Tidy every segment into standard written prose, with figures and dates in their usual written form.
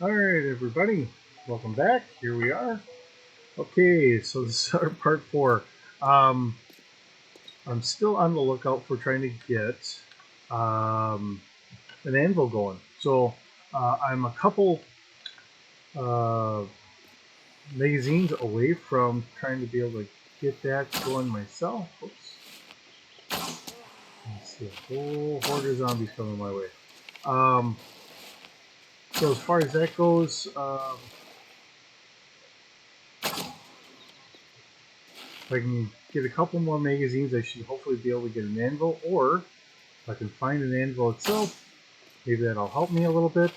Alright, everybody, welcome back. Here we are. Okay, so this is our part 4. I'm still on the lookout for trying to get an anvil going. So I'm a couple magazines away from trying to be able to get that going myself. Oops. Let's see, a whole horde of zombies coming my way. So as far as that goes, if I can get a couple more magazines, I should hopefully be able to get an anvil, or if I can find an anvil itself, maybe that'll help me a little bit.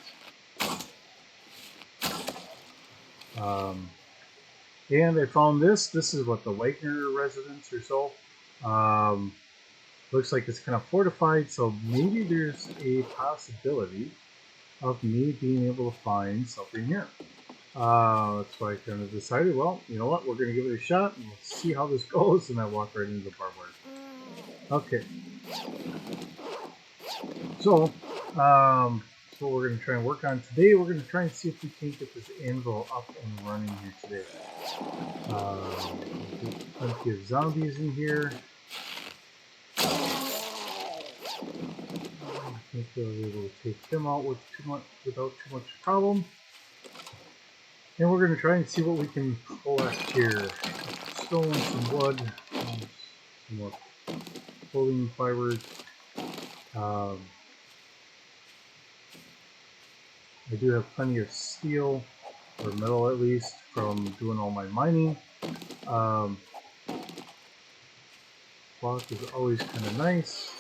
And I found this. This is what, the Wagner residence or so. Looks like it's kind of fortified, so maybe there's a possibility of me being able to find something here. That's why I kind of decided, well, you know what, we're going to give it a shot and we'll see how this goes, and I walk right into the barbed wire. Okay. So, what we're going to try and work on today. We're going to try and see if we can get this anvil up and running here today. There's plenty of zombies in here. I think we'll be able to take them out without too much problem. And we're going to try and see what we can collect here. Stone, some wood, some more clothing fibers. I do have plenty of steel, or metal at least, from doing all my mining. Cloth is always kind of nice.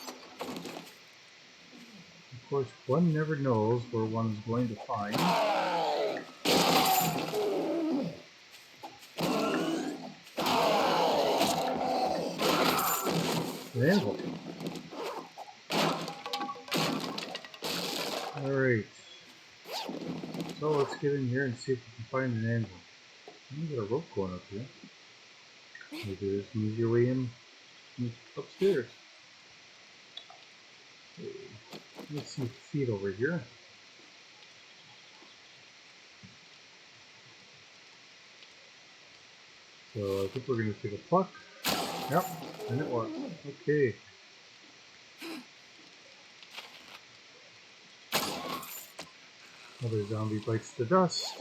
Of course, one never knows where one's going to find an anvil. Alright. So let's get in here and see if we can find an anvil. I'm gonna get a rope going up here. Maybe there's an easier way in upstairs. Let's see feet over here. So I think we're going to take a pluck. Yep, and it worked. Okay. Another zombie bites the dust.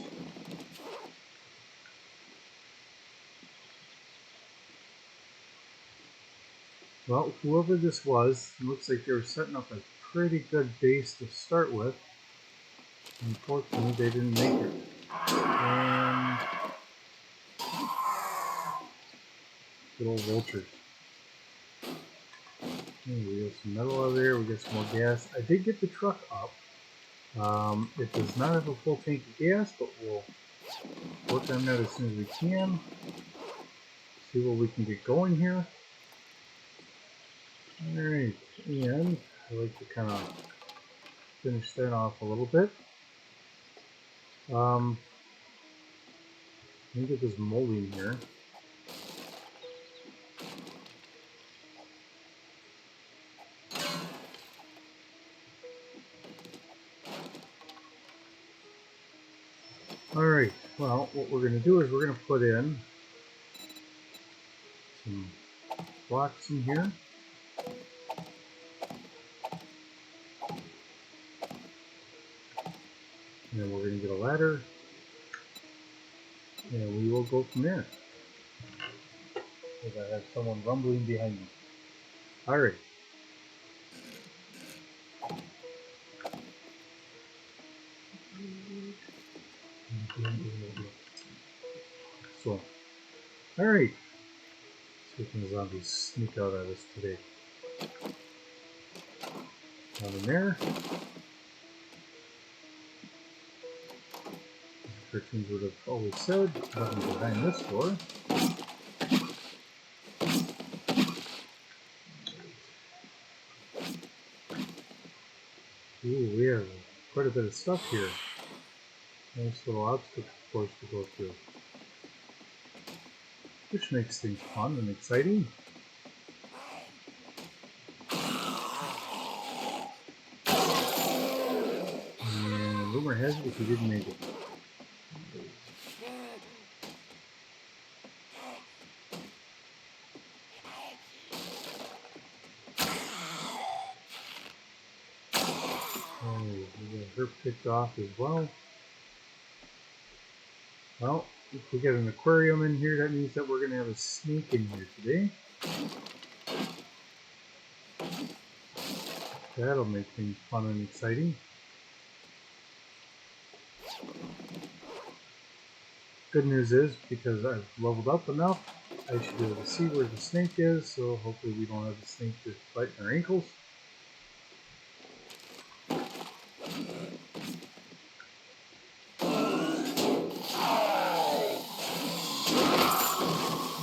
Well, whoever this was, looks like they were setting up a pretty good base to start with. Unfortunately, they didn't make it. And good old vultures. We got some metal out of there, we got some more gas. I did get the truck up. It does not have a full tank of gas, but we'll work on that as soon as we can. See what we can get going here. Alright, and I like to kind of finish that off a little bit. Let me get this molding here. Alright, well, what we're going to do is we're going to put in some blocks in here. And then we're going to get a ladder. And we will go from there. Because I have someone rumbling behind me. Alright. So, alright. See if the zombies sneak out at us today. Down in there. The cartoons would have always said nothing behind this door. Ooh, we have quite a bit of stuff here. Nice little obstacle course to go through. Which makes things fun and exciting. And rumor has it we didn't make it. We got her picked off as well. Well, if we get an aquarium in here, that means that we're going to have a snake in here today. That'll make things fun and exciting. Good news is, because I've leveled up enough, I should be able to see where the snake is, so hopefully we don't have the snake just biting our ankles.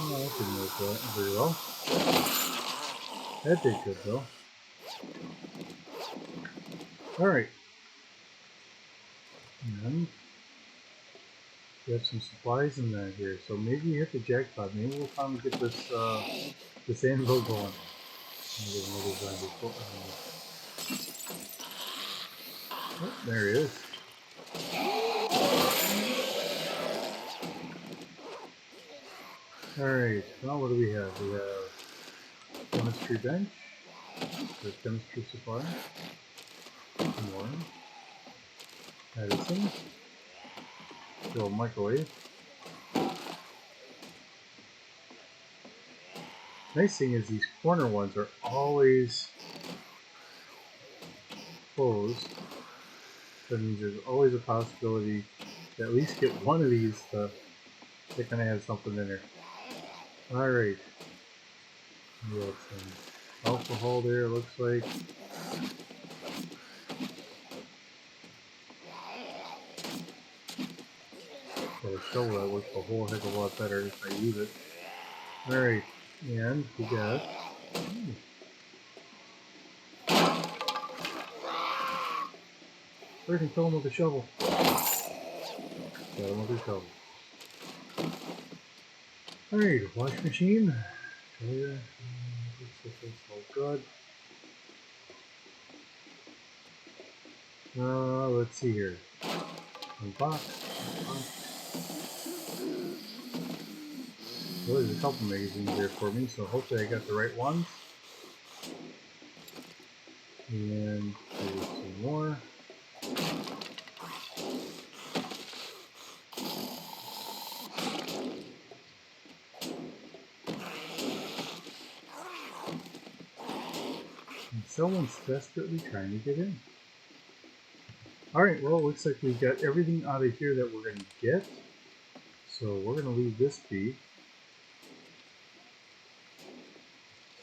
Oh, that didn't work very well. That did good though. Alright. And we have some supplies in that here, so maybe you hit the jackpot. Maybe we'll finally get this this anvil going. Oh, there he is. Alright, well, what do we have? We have chemistry bench, the chemistry supply, more, medicine, still microwave. Nice thing is these corner ones are always closed. That means there's always a possibility to at least get one of these to kind of have something in there. Alright. We got some alcohol there, it looks like. Got a shovel that works a whole heck of a lot better if I use it. Alright, and we got... I can kill him with a shovel. Got him with a shovel. Alright, wash machine. Looks all good. Let's see here. Unbox. Well, there's a couple magazines there for me, so hopefully I got the right ones. And there's some more. And someone's desperately trying to get in. Alright, well, it looks like we got everything out of here that we're going to get. So we're going to leave this be.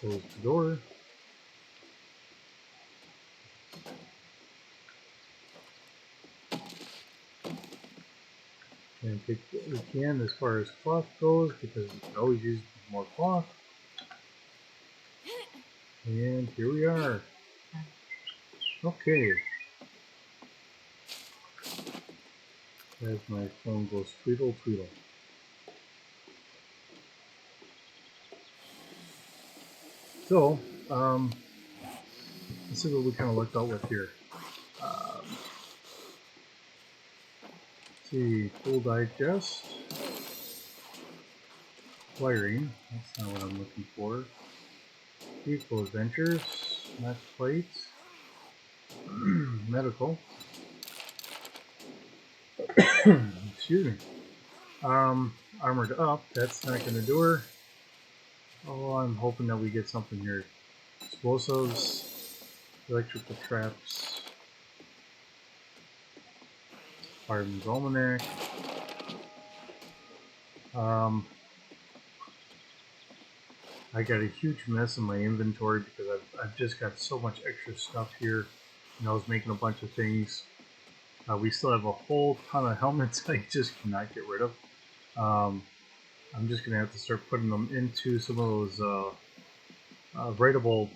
Close the door. And take what we can as far as cloth goes, because we can always use more cloth. And here we are. Okay. As my phone goes tweedle tweedle. So, let's see what we kind of looked out with here. Let's see, full digest. Wiring, that's not what I'm looking for. Peaceful adventures, match plates, medical. Excuse me. Armored up, that's not going to do her. Oh, I'm hoping that we get something here. Explosives, electrical traps, Fireman's Almanac. I got a huge mess in my inventory because I've just got so much extra stuff here. And I was making a bunch of things. We still have a whole ton of helmets I just cannot get rid of. I'm just going to have to start putting them into some of those writable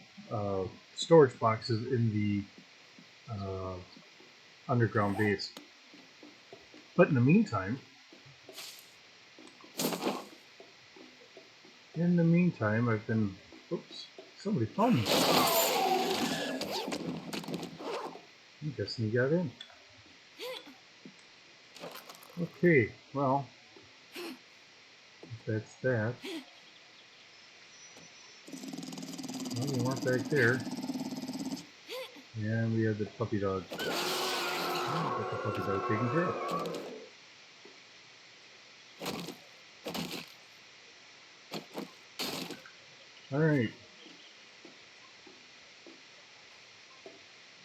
storage boxes in the underground base. But in the meantime, I've been... Oops, somebody found me. I'm guessing you got in. Okay, well, if that's that. Well, we weren't back there. And we had the puppy dog. puppy dog taken care of. Alright.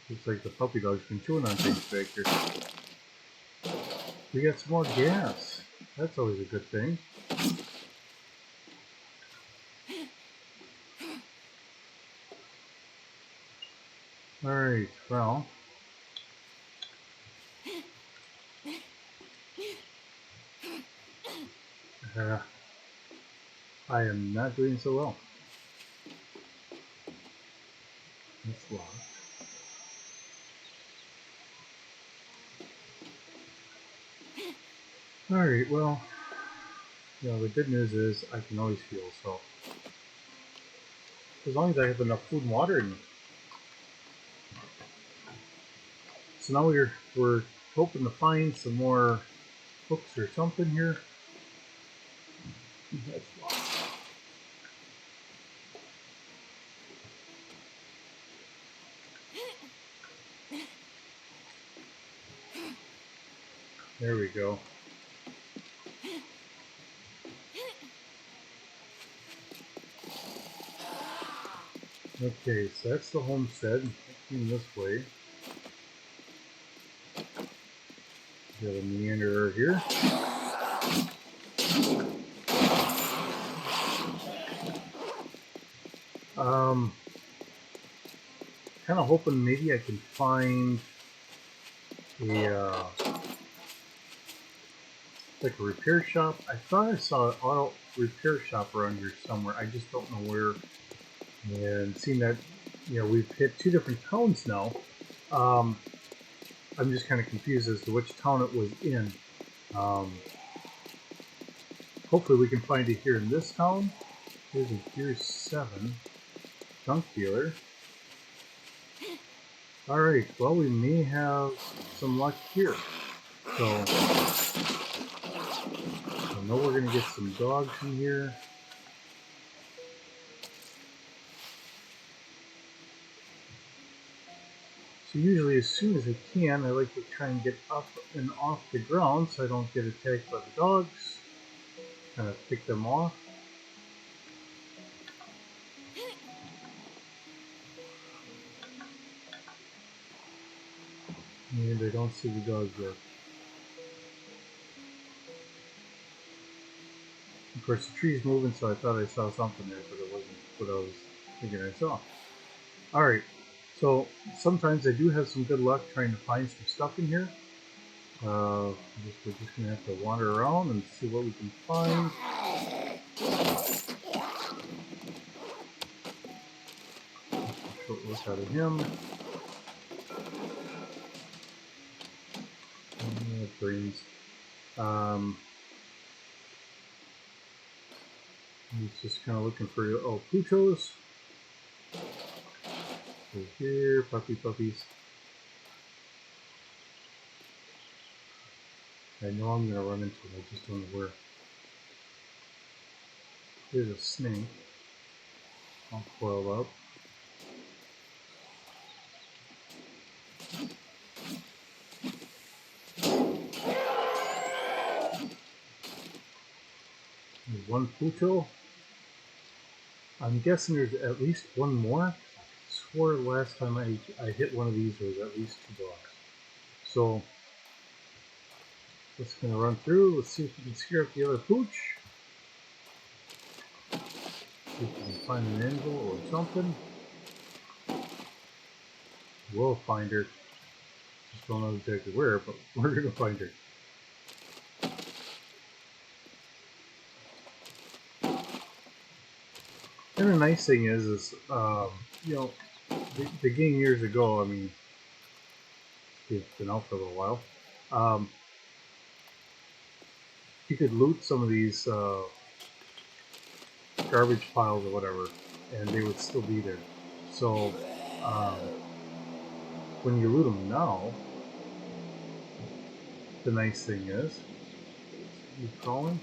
Looks like the puppy dog's been chewing on things back here. We got some more gas. That's always a good thing. Alright, well. I am not doing so well. That's locked. Alright, well, you know, the good news is I can always fuel, so as long as I have enough food and water in me. So now we're hoping to find some more hooks or something here. That's locked. There we go. Okay, so that's the homestead. Looking this way. Got a meanderer here. Kind of hoping maybe I can find a like a repair shop. I thought I saw an auto repair shop around here somewhere. I just don't know where. And seeing that, you know, we've hit 2 different towns now, I'm just kind of confused as to which town it was in. Hopefully we can find it here in this town. Here's a Gear 7 junk dealer. Alright, well, we may have some luck here. So, I know we're going to get some dogs in here. So usually as soon as I can, I like to try and get up and off the ground so I don't get attacked by the dogs. Kind of pick them off. And I don't see the dogs yet. Of course, the tree's moving, so I thought I saw something there, but it wasn't what I was thinking I saw. Alright, so sometimes I do have some good luck trying to find some stuff in here. We're just going to have to wander around and see what we can find. Short look out of him. Brains. He's just kind of looking for Puchos. Over here, puppies. I know I'm going to run into him, I just don't know where. There's a snake. All coiled up. There's one Pucho. I'm guessing there's at least one more. I swore last time I hit one of these there was at least 2 dogs. So just gonna run through. Let's see if we can scare up the other pooch. See if we can find an anvil or something. We'll find her. Just don't know exactly where, but we're gonna find her. And the nice thing is you know, the game years ago, I mean, it's been out for a little while. You could loot some of these garbage piles or whatever, and they would still be there. So when you loot them now, the nice thing is, you crawling,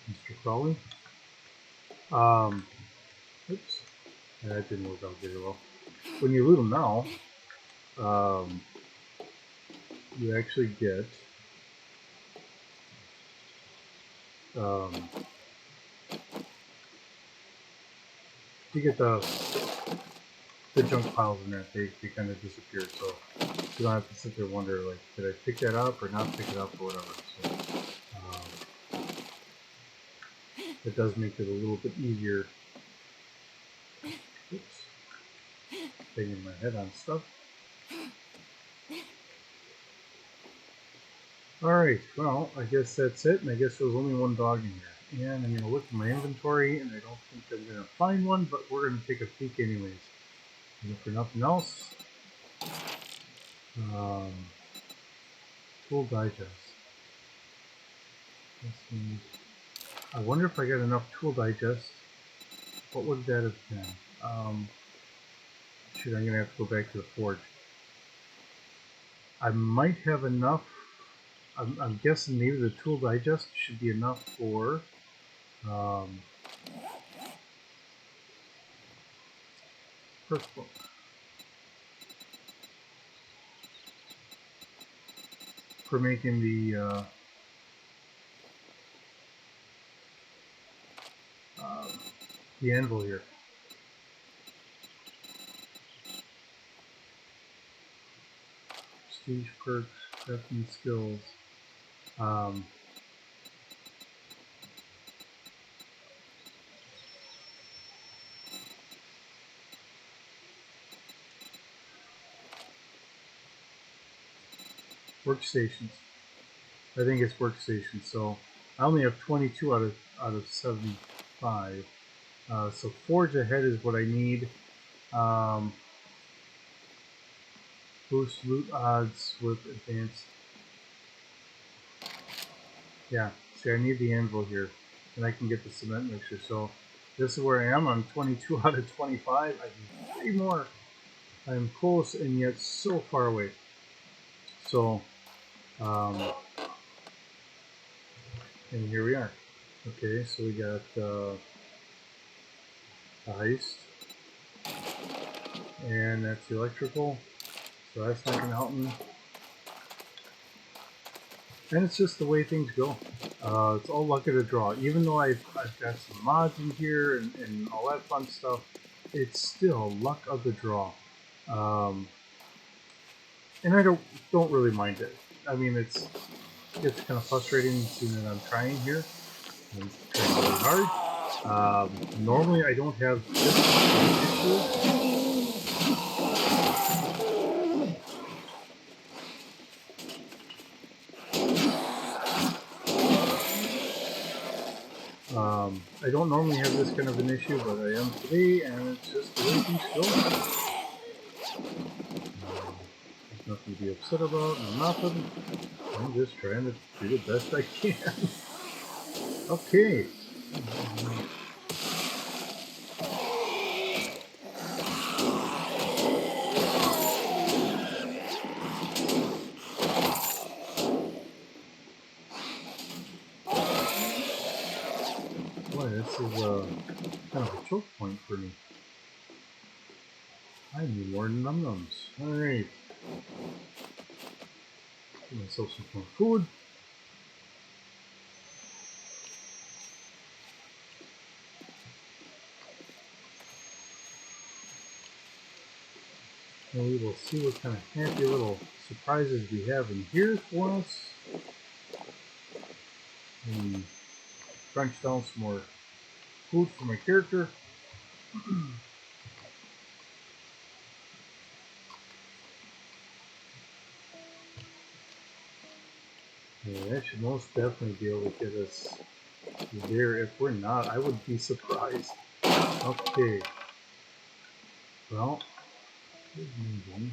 Mr. Crawley. Oops, that didn't work out very well. when you loot them now, you actually get the junk piles in there. They kind of disappear, so you don't have to sit there and wonder, like, did I pick that up or not pick it up or whatever. So it does make it a little bit easier. Oops, banging my head on stuff. Alright, well, I guess that's it, and I guess there was only one dog in here. And I'm going to look at my inventory, and I don't think I'm going to find one, but we're going to take a peek anyways. And for nothing else, Tool Digest. I wonder if I got enough Tool Digest. What would that have been? Shoot, I'm going to have to go back to the forge. I might have enough. I'm guessing maybe the Tool Digest should be enough for perk book. For making the anvil here. Prestige perks, crafting skills. Workstations. I think it's workstations. So I only have 22 out of 75. So forge ahead is what I need. Boost loot odds with advanced. Yeah, see, I need the anvil here, and I can get the cement mixture. So this is where I am. I'm 22 out of 25. I need 3 more. I'm close and yet so far away. So, and here we are. Okay, so we got the heist, and that's electrical. So that's not going to help me. And it's just the way things go. It's all luck of the draw. Even though I've got some mods in here and all that fun stuff, it's still luck of the draw. And I don't really mind it. I mean, it's kind of frustrating seeing that I'm trying here. I'm trying really hard. Normally I don't have this much issue. I don't normally have this kind of an issue, but I am today, and it's just the way things go. There's nothing to be upset about, nothing. I'm just trying to do the best I can. Okay. Boy, this is kind of a choke point for me. I need more num-nums. Alright. Give myself some more food. And we will see what kind of happy little surprises we have in here for us. And crunch down some more food for my character. Yeah, that should most definitely be able to get us there. If we're not, I would be surprised. Okay. Well, good moving.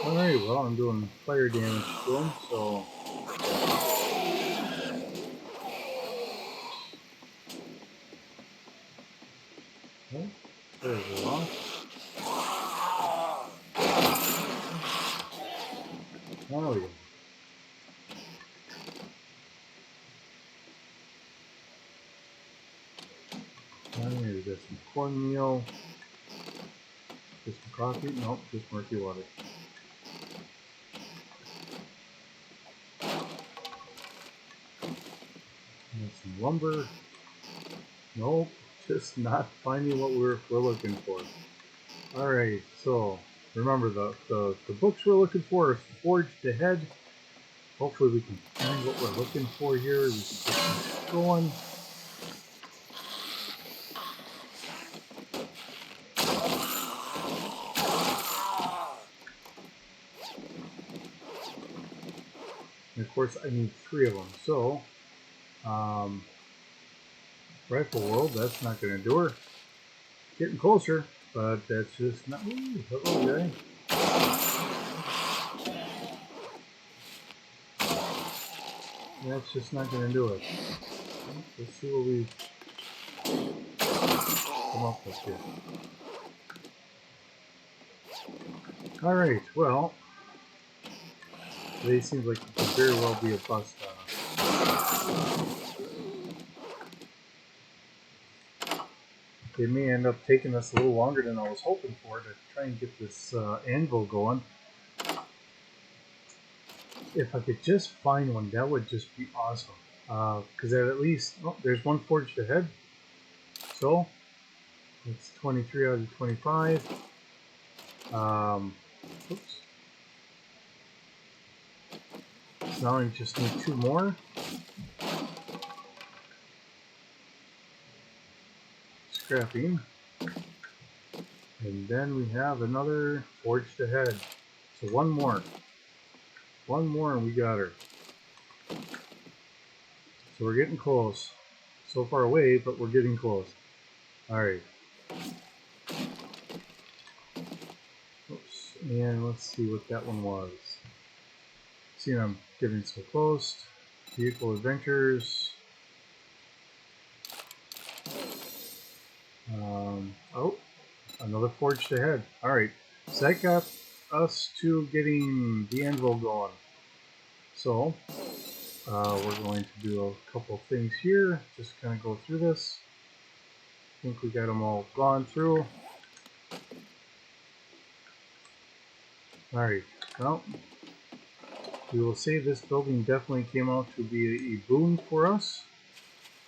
Alright, well, I'm doing fire damage to him, so Okay, there's the wrong. There we go. Maybe there's some cornmeal. Just some coffee? Nope, just murky water. And some lumber. Nope, just not finding what we're looking for. Alright, so remember the books we're looking for are Forged Ahead. Hopefully we can find what we're looking for here. We can get this going. And of course I need 3 of them. So, Rifle World, that's not going to do her. Getting closer, but that's just not... Ooh, hello guy. That's just not going to do it. Let's see what we come up with here. Alright, well, today seems like it could very well be a bust on us. It may end up taking us a little longer than I was hoping for to try and get this anvil going. If I could just find one, that would just be awesome. Because at least, oh, there's one Forged Ahead. So, it's 23 out of 25. Oops. Now I just need 2 more. Scrapping. And then we have another Forged Ahead. So one more. One more and we got her. So we're getting close. So far away, but we're getting close. Alright. Oops. And let's see what that one was. See, I'm getting so close. Vehicle Adventures. Oh, another Forged Ahead. Alright. So that got us to getting the anvil going. So, we're going to do a couple things here. Just kind of go through this. I think we got them all gone through. Alright, well, we will say this building definitely came out to be a boon for us.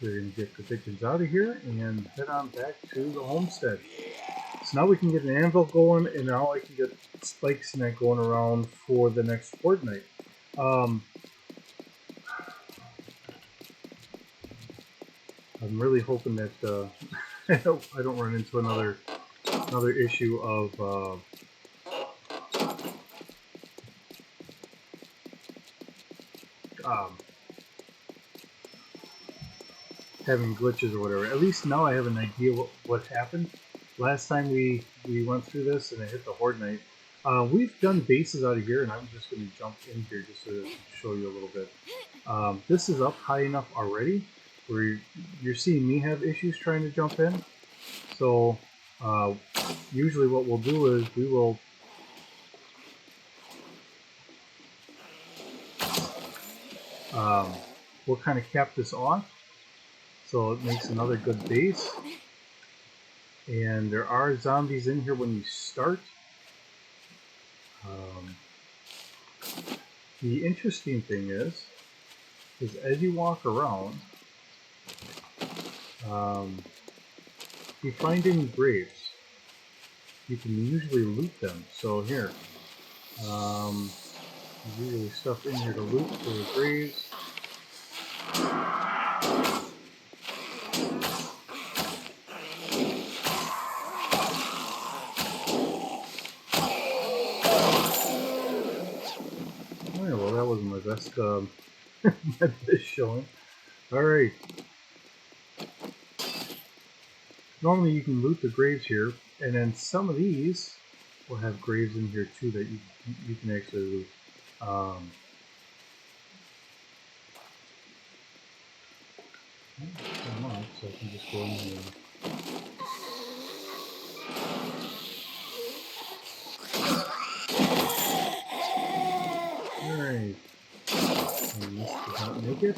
We're going to get the pigeons out of here and head on back to the homestead. So now we can get an anvil going, and now I can get spikes and that going around for the next fortnight. I'm really hoping that I don't run into another issue of having glitches or whatever. At least now I have an idea what happened. Last time we went through this and I hit the Horde Knight. We've done bases out of here, and I'm just going to jump in here just to show you a little bit. This is up high enough already where you're seeing me have issues trying to jump in. So usually what we'll do is we will we'll kind of cap this off so it makes another good base. And there are zombies in here when you start. The interesting thing is as you walk around, if you find any graves, you can usually loot them. So here, there's usually stuff in here to loot for the graves. Alright, well that wasn't my best my best showing. Alright. Normally you can loot the graves here, and then some of these will have graves in here too that you can actually loot. Come on, so I can just go in here. it.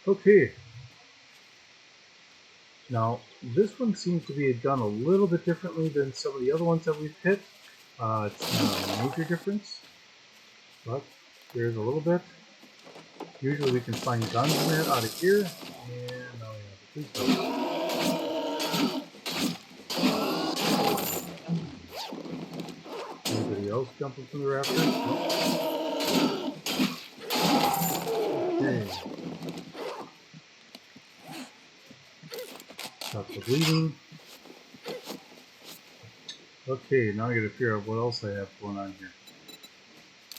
Okay. Now, this one seems to be done a little bit differently than some of the other ones that we've hit. It's not a major difference, but there's a little bit. Usually we can find guns in there out of here, and now we have the police dog. Anybody else jumping from the rafters? Nope. Okay. Stop the bleeding. Okay, now I gotta figure out what else I have going on here.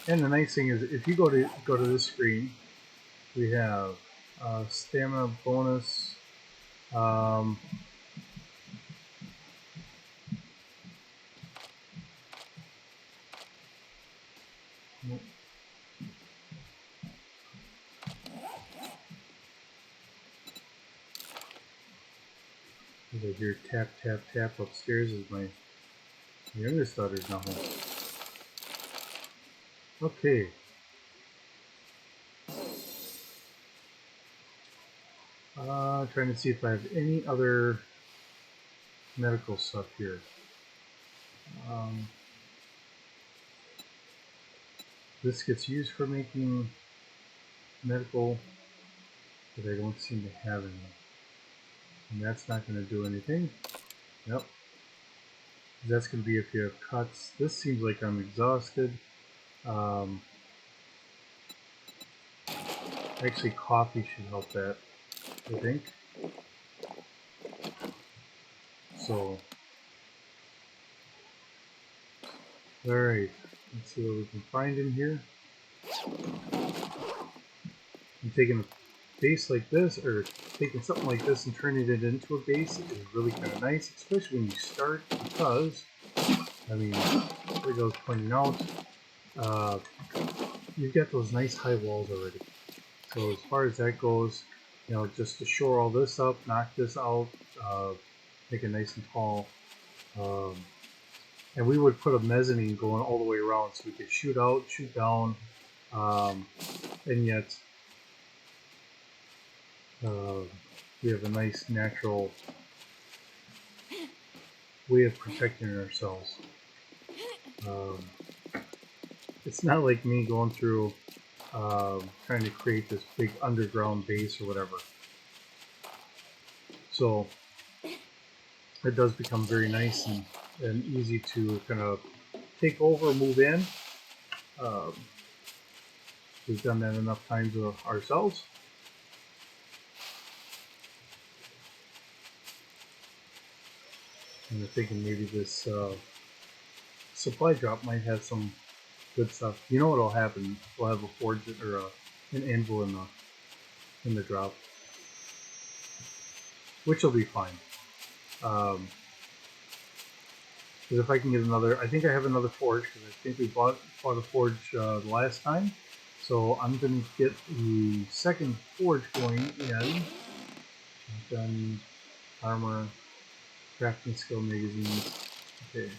And the nice thing is, if you go to this screen, we have stamina bonus. I hear tap tap tap upstairs as my youngest daughter's not home. Okay. Trying to see if I have any other medical stuff here. This gets used for making medical, but I don't seem to have any. And that's not going to do anything. Yep. That's going to be if you have cuts. This seems like I'm exhausted. Actually, coffee should help that, I think. So, alright, let's see what we can find in here. I'm taking a base like this, or taking something like this and turning it into a base is really kind of nice, especially when you start, because, I mean, like I was pointing out, you've got those nice high walls already. So as far as that goes, you know, just to shore all this up, knock this out, make it nice and tall. And we would put a mezzanine going all the way around so we could shoot out, shoot down, and yet we have a nice natural way of protecting ourselves. It's not like me going through trying to create this big underground base or whatever. So it does become very nice and easy to kind of take over, move in. We've done that enough times ourselves. And I'm thinking maybe this supply drop might have some good stuff. You know what'll happen? We'll have a forge or an anvil in the drop, which will be fine. Because if I can get another, I think I have another forge because I think we bought a forge the last time. So I'm going to get the second forge going in. Then armor, crafting skill magazines. Okay.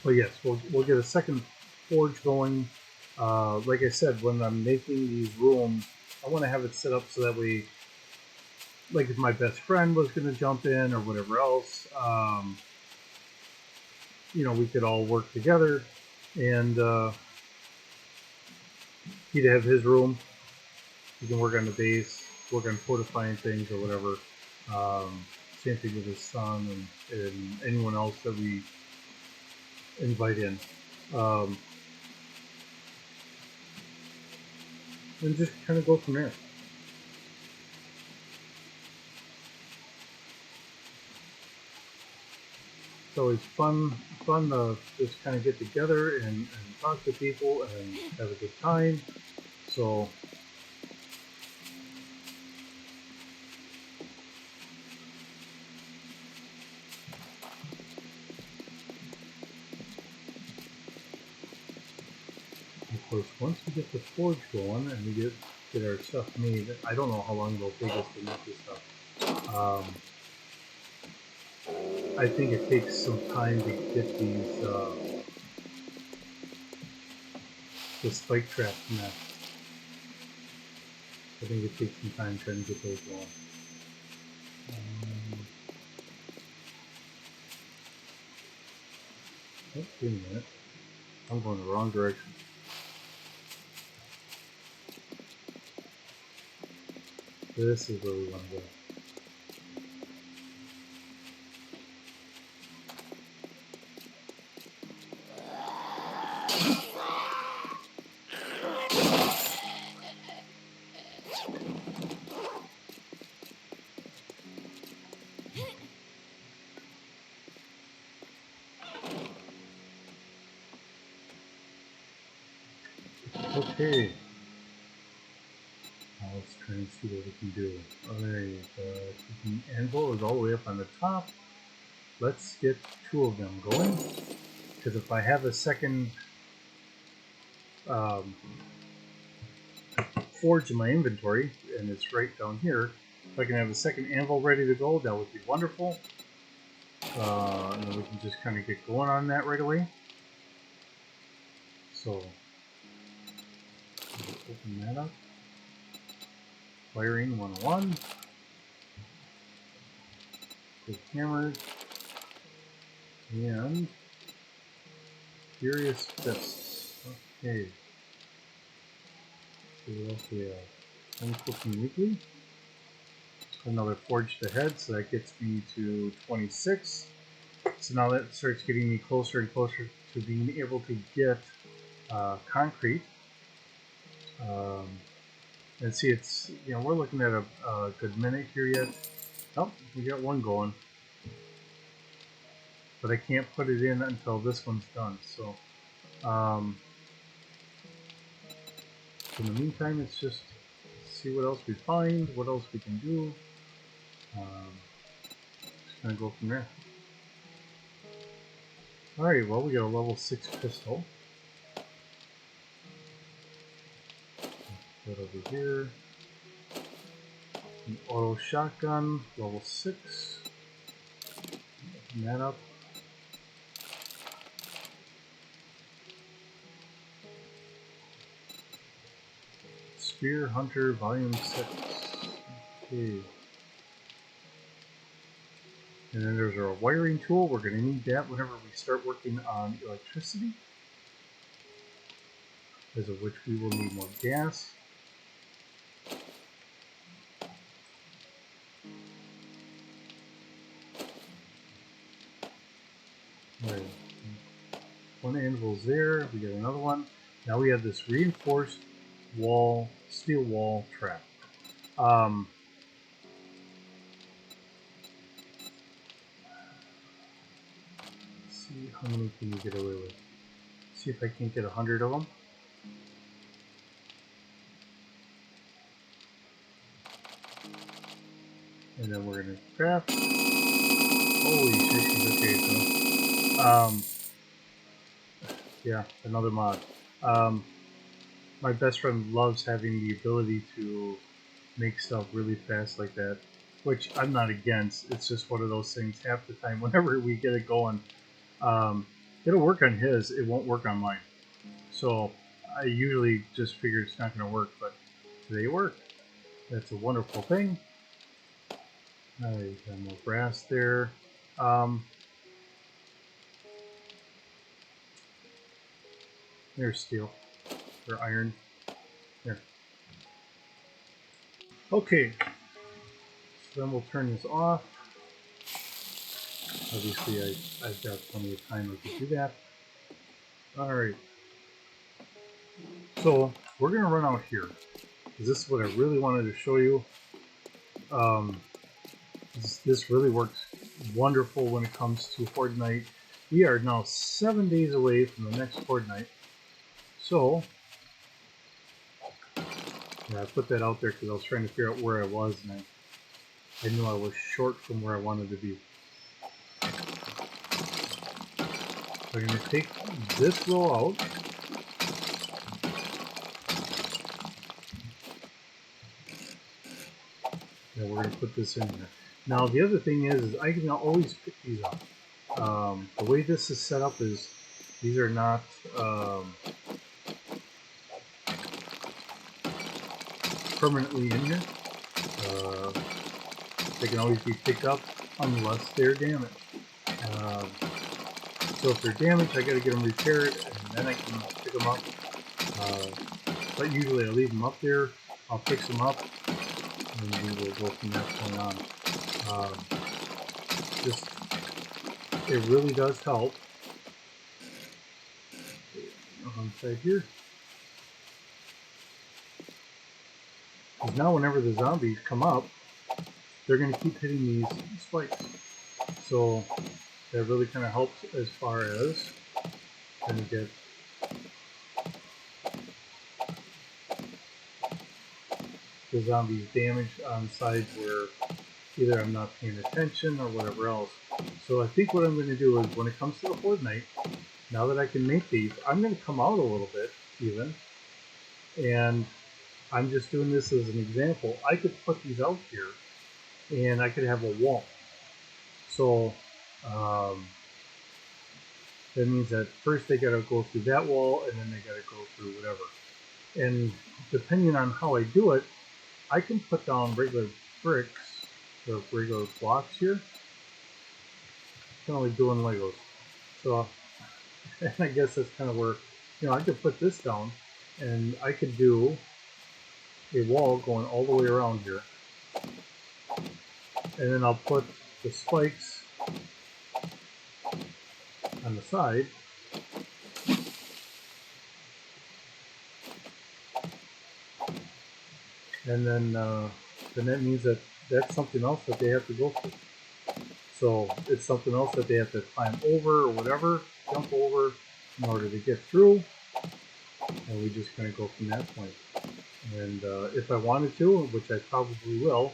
But yes, we'll get a second forge going. Like I said, when I'm making these rooms, I want to have it set up so that we, like if my best friend was going to jump in or whatever else, you know, we could all work together, and he'd have his room. He can work on the base, work on fortifying things or whatever. Same thing with his son and anyone else that we invite in. And just kind of go from there. It's always fun to just kind of get together and talk to people and have a good time. So of course, once we get the forge going and we get our stuff made, I don't know how long it'll take us to make this stuff. I think it takes some time to get these the spike trap nest. I think it takes some time trying to get those going. Oh, wait a minute. I'm going the wrong direction. This is where we want to go. Okay. Now let's try and see what we can do. Alright, the anvil is all the way up on the top. Let's get 2 of them going. Because if I have a second forge in my inventory, and it's right down here, if I can have a second anvil ready to go, that would be wonderful. And then we can just kind of get going on that right away. So, open that up. Wiring 101. Big hammers. And Furious Fists. Okay. See what else we have. Uncooking Weekly. Another forged ahead, so that gets me to 26. So now that starts getting me closer and closer to being able to get concrete. And see, it's, you know, we're looking at a good minute here yet. Oh, we got one going. But I can't put it in until this one's done. So, in the meantime, it's just see what else we find, what else we can do. Just gonna go from there. Alright, well, we got a level 6 pistol. Put over here. An auto shotgun, level 6. Open that up. Spear Hunter Volume 6. Okay. And then there's our wiring tool. We're going to need that whenever we start working on electricity. As of which we will need more gas. Right. One anvil's there. We got another one. Now we have this reinforced wall, steel wall trap. See how many can you get away with. See if I can't get 100 of them. And then we're gonna craft. Holy shit! Okay, so yeah, another mod. My best friend loves having the ability to make stuff really fast like that, which I'm not against. It's just one of those things. Half the time, whenever we get it going, it'll work on his. It won't work on mine. So I usually just figure it's not going to work, but today it worked. That's a wonderful thing. Got more brass there. There's steel or iron. There. Okay. So then we'll turn this off. Obviously, I've got plenty of time to do that. All right. So we're gonna run out here. This is what I really wanted to show you. This really works wonderful when it comes to Fortnite. We are now 7 days away from the next Fortnite. So, yeah, I put that out there because I was trying to figure out where I was, and I knew I was short from where I wanted to be. So I'm going to take this row out. And we're going to put this in here. Now the other thing is I can always pick these up. The way this is set up is these are not permanently in here. They can always be picked up unless they're damaged. So if they're damaged, I got to get them repaired, and then I can pick them up. But usually I leave them up there. I'll fix them up, and we will go from that point on. Just it really does help. Inside here. Because now whenever the zombies come up, they're going to keep hitting these spikes. So that really kind of helps as far as trying to get the zombies damaged on sides where either I'm not paying attention or whatever else. So I think what I'm going to do is when it comes to the Horde Night, now that I can make these, I'm going to come out a little bit even, and I'm just doing this as an example. I could put these out here and I could have a wall. So that means that first they got to go through that wall and then they got to go through whatever. And depending on how I do it, I can put down regular bricks or regular blocks here, kind of like doing Legos. So and I guess that's kind of where, I could put this down and I could do a wall going all the way around here. And then I'll put the spikes on the side. And then that means that that's something else that they have to go through. So it's something else that they have to climb over or whatever, jump over in order to get through. And we just kind of go from that point. And if I wanted to, which I probably will,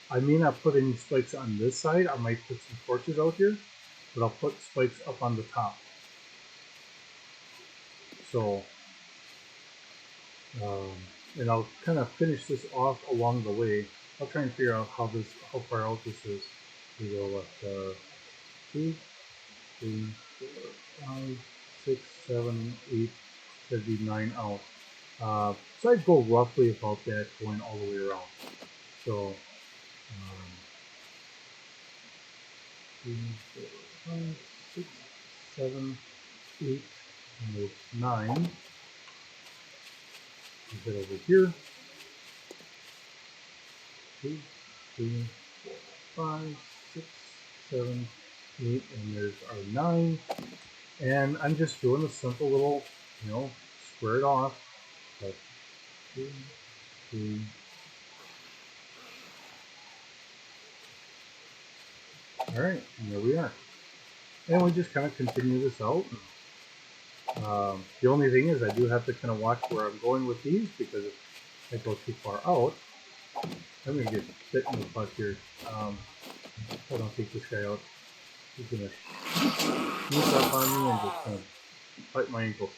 I may not put any spikes on this side. I might put some torches out here, but I'll put spikes up on the top. So, and I'll kind of finish this off along the way. I'll try and figure out how far out this is. We go what, 2, 3, 4, 5, 6, 7, 8, that'd be 9 out. So I'd go roughly about that going all the way around. So, 3, 4, 5, 6, 7, 8, and there's 9. Get over here. 2, 3, 4, 5, 6, 7, 8, and there's our 9. And I'm just doing a simple little, square it off. But 2, 3. All right, and there we are. And we just kind of continue this out. The only thing is I do have to kind of watch where I'm going with these, because if I go too far out, I'm going to get bit in the butt here. If I don't take this guy out, he's going to sneak up on me and just kind of bite my ankles.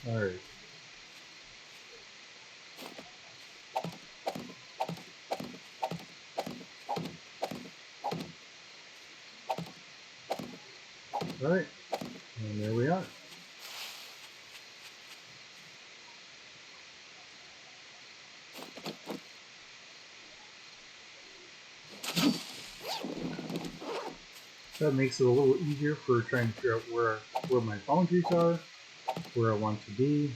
Alright. Alright, and there we are. That makes it a little easier for trying to figure out where my boundaries are, where I want to be.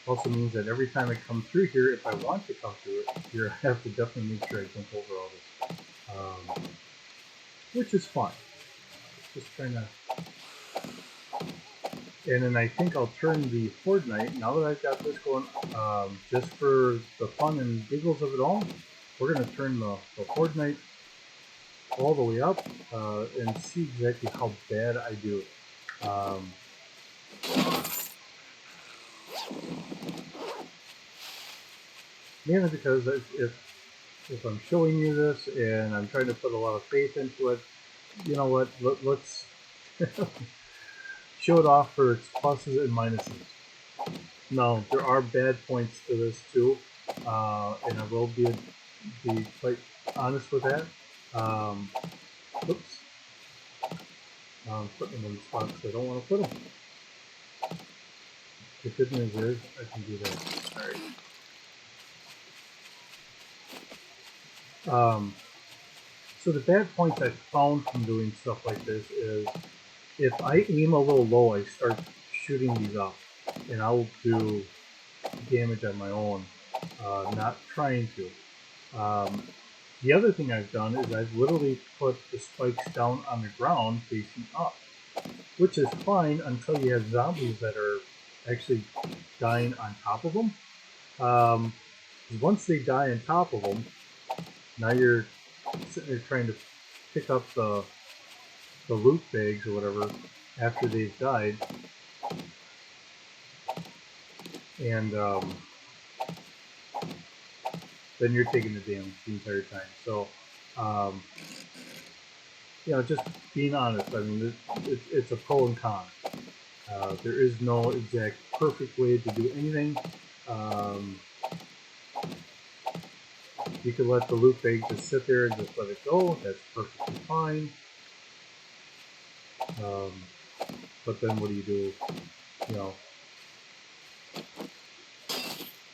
Also means that every time I come through here, if I want to come through it here, I have to definitely make sure I jump over all this, which is fine. Just trying to. And then I think I'll turn the Horde Night, now that I've got this going, just for the fun and giggles of it all, we're going to turn the Horde Night all the way up and see exactly how bad I do. Mainly because if I'm showing you this and I'm trying to put a lot of faith into it, you know what, let's show it off for its pluses and minuses. Now, there are bad points to this too, and I will be be quite honest with that. Oops. I'm putting them in spots I don't want to put them. The good news is I can do that. Alright. So the bad points I found from doing stuff like this is if I aim a little low, I start shooting these up, and I'll do damage on my own, not trying to. The other thing I've done is I've literally put the spikes down on the ground facing up, which is fine until you have zombies that are actually dying on top of them. Once they die on top of them, now you're sitting there trying to pick up the loot bags or whatever after they've died, and then you're taking the damage the entire time. So, just being honest. I mean, it's a pro and con. There is no exact perfect way to do anything. You could let the loot bag just sit there and just let it go. That's perfectly fine. But then what do you do?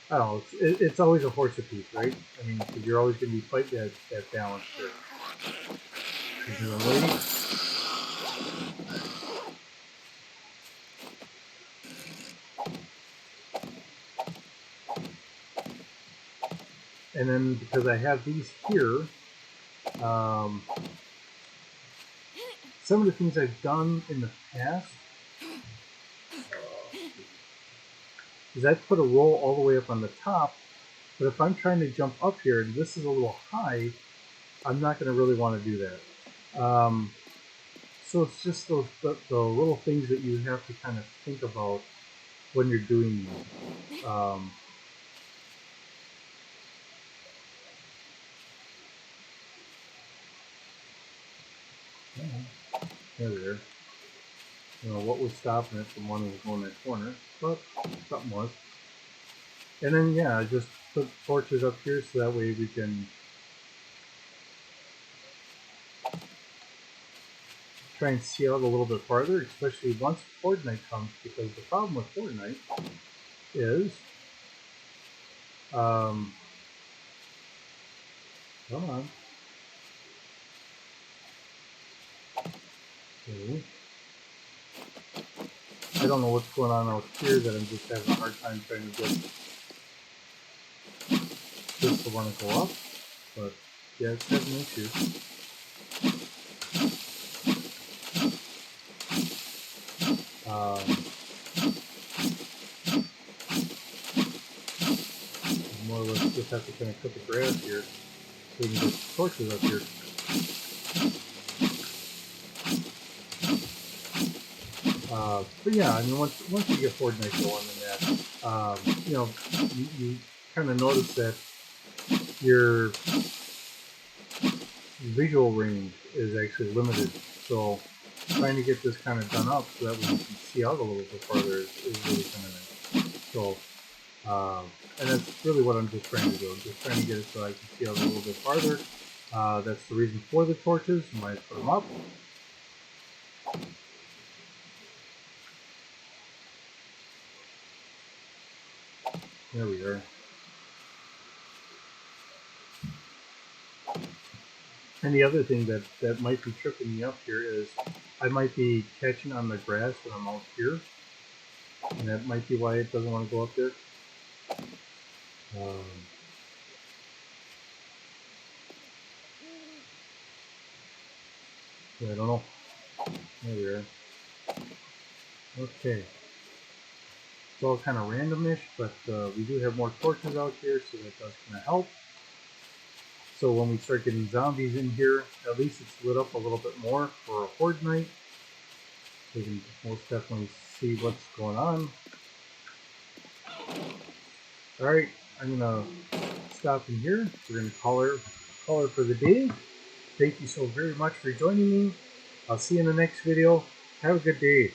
I don't know. It's always a horse apiece, right? I mean, because you're always going to be fighting that balance there. Is there a lady? And then because I have these here, some of the things I've done in the past is I've put a roll all the way up on the top, but if I'm trying to jump up here and this is a little high, I'm not going to really want to do that. So it's just the little things that you have to kind of think about when you're doing these. There we are. What was stopping it from wanting to go in that corner, but something was. And then, yeah, I just put torches up here so that way we can try and see out a little bit farther, especially once Horde Night comes, because the problem with Horde Night is, come on. Okay. I don't know what's going on out here that I'm just having a hard time trying to get this to want to go up, but yeah, it's having issues. More or less just have to kind of cut the grass here so we can get torches up here. But yeah, I mean, once you get Horde Night going and that, you kind of notice that your visual range is actually limited. So trying to get this kind of done up so that we can see out a little bit farther is really kind of nice. So, and that's really what I'm just trying to do. I'm just trying to get it so I can see out a little bit farther. That's the reason for the torches. I might put them up. There we are. And the other thing that might be tripping me up here is I might be catching on the grass when I'm out here. And that might be why it doesn't want to go up there. Yeah, I don't know. There we are. Okay. It's all kind of randomish, but we do have more torches out here, so that does kind of help. So when we start getting zombies in here, at least it's lit up a little bit more for a Horde Night. We can most definitely see what's going on. Alright, I'm going to stop in here. We're going to call her for the day. Thank you so very much for joining me. I'll see you in the next video. Have a good day.